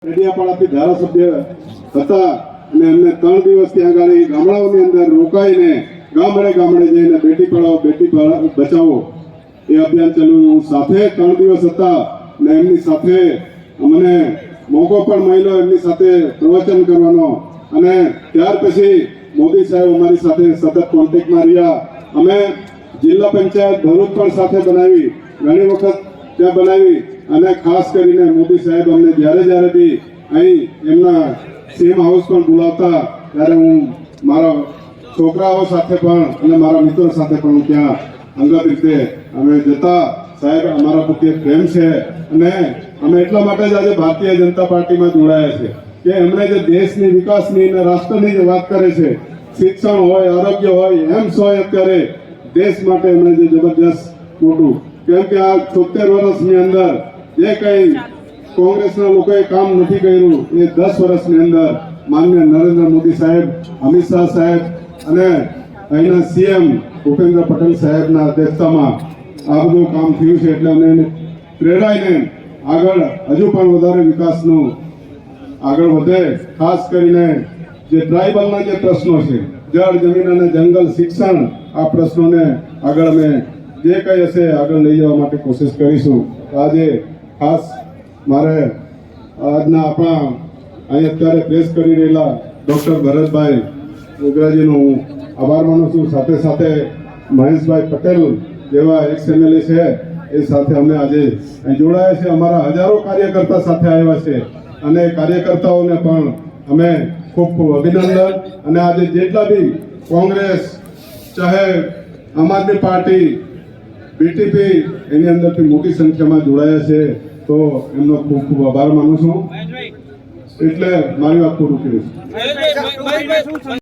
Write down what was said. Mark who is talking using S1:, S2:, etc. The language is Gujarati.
S1: ડેડિયાપાડાથી ધારાસભ્ય હતા અને એમને 3 દિવસ ત્યાં ગાડી ગામડાઓની અંદર રોકાઈને ગામડે ગામડે જઈને બેટી પઢાઓ બેટી બચાવો એ અભિયાન ચલાવ્યું. સાથે 3 દિવસ હતા અને એમની સાથે અમને મોકો પણ મળ્યો એમની સાથે પ્રવચન કરવાનો. અને ત્યાર પછી મોદી સાહેબ અમારી સાથે સતત કોન્ટેક્ટમાં રહ્યા. અમે જિલ્લા પંચાયત ભરૂચ પણ સાથે બનાવી, ઘણી વખત ત્યાં બનાવી. અને ખાસ કરીને મોદી સાહેબ અમને જ્યારે બી અહીં એમના સીએમ હાઉસ પણ બોલાવતા ત્યારે હું મારા છોકરાઓ સાથે પણ અને મારા મિત્રો સાથે પણ હું ત્યાં અંગત રીતે અમે જતા. સાહેબ અમારા પ્રત્યે પ્રેમ છે અને અમે એટલા માટે જ આજે ભારતીય જનતા પાર્ટીમાં જોડાયા છે કે એમણે જે દેશની વિકાસની અને રાષ્ટ્રની જે વાત કરે છે, શિક્ષણ હોય, આરોગ્ય હોય, એમ્સ હોય, અત્યારે દેશ માટે એમણે જે જબરજસ્ત મોટું, કેમ કે આ 76 વર્ષની અંદર જે કંઈ કોંગ્રેસના લોકોએ કામ નથી કર્યું એ 10 વર્ષની અંદર માનનીય નરેન્દ્ર મોદી સાહેબ, અમિત શાહ સાહેબ અને અહીંના સીએમ ભૂપેન્દ્ર પટેલ સાહેબના અધ્યક્ષતામાં આ બધું કામ થયું છે. એટલે અમે પ્રેરાઈને આગળ હજુ પણ વધારે વિકાસનું આગળ વધે. ખાસ કરીને જે ટ્રાઇબલના જે પ્રશ્નો છે, જળ, જમીન અને જંગલ, શિક્ષણ, આ પ્રશ્નોને આગળ અમે જે કંઈ હશે આગળ લઈ જવા માટે કોશિશ કરીશું. આજે ખાસ મારે આજના આપણા અહીં અત્યારે પ્રેસ કરી રહેલા ડૉક્ટર ભરતભાઈ ઉગરાજીનો હું આભાર માનું છું. સાથે સાથે મહેશભાઈ પટેલ જેવા એક્સ-એમએલએ છે એ સાથે અમે આજે અહીં જોડાયા છે. અમારા હજારો કાર્યકર્તા સાથે આવ્યા છે અને કાર્યકર્તાઓને પણ અમે ખૂબ ખૂબ અભિનંદન. અને આજે જેટલા બી કોંગ્રેસ, ચાહે આમ આદમી પાર્ટી, બીટીપી એની અંદરથી મોટી સંખ્યામાં જોડાયા છે, તો એમનો ખૂબ ખૂબ આભાર માનું છું. એટલે મારી વાત પૂરું કરીશ.